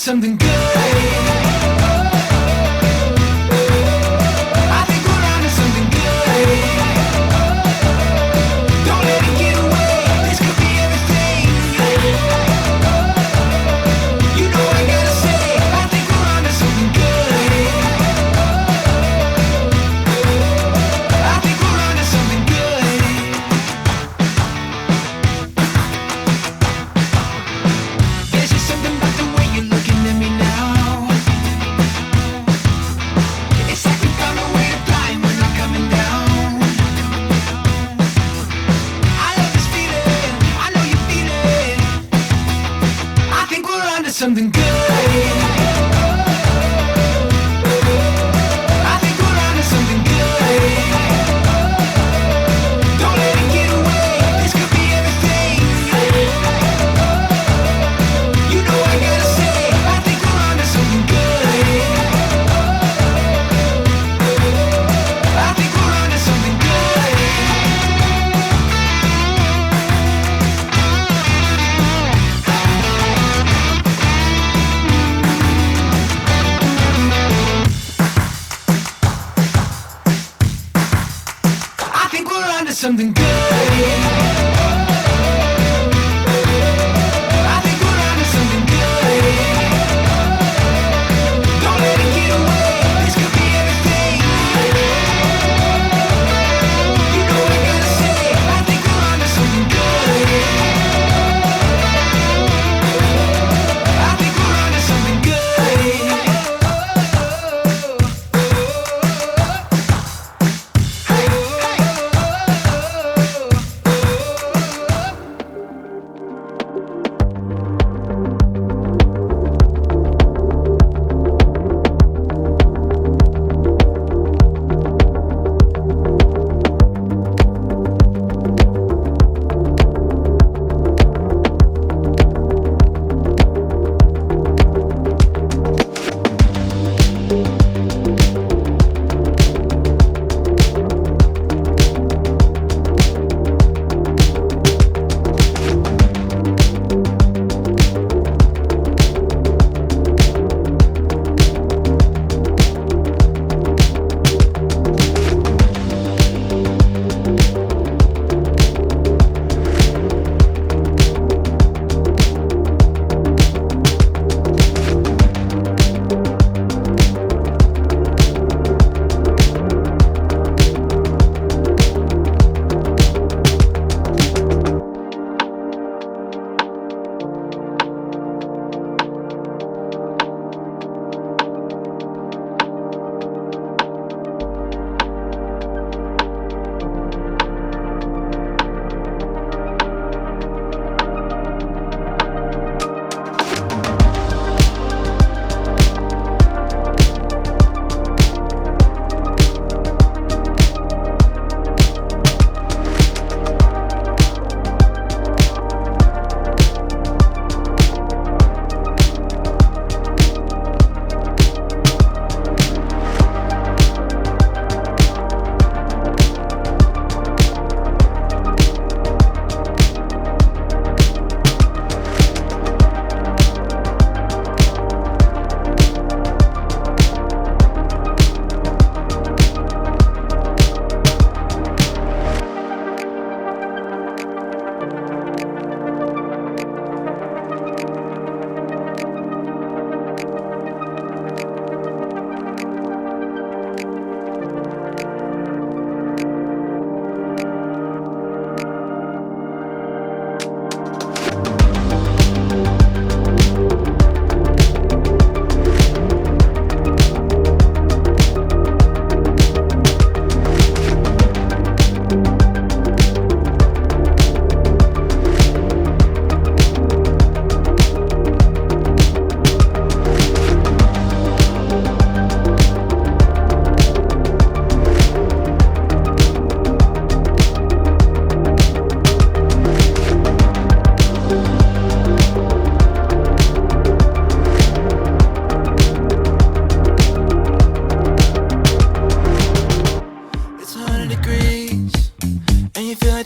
something good. I think we're onto something good. Don't let it get away. This could be everything. You know I gotta say, I think we're onto something good. I think we're onto something good. There's just something about the way you're looking at me now. It's like we found a way to fly and we're not coming down. I love this feeling, I know you feel it. I think we're onto something good. I think we're onto something good. Don't let it get away, this could be everything. You know I gotta say, I think we're onto something good. I think we're onto something good. I think we're onto something good. I think we're onto something good. Don't let it get away. This could be everything. You know I gotta say, I think we're onto something good. I think we're onto something good.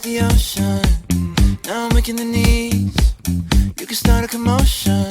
the ocean. Now I'm making the knees. You can start a commotion.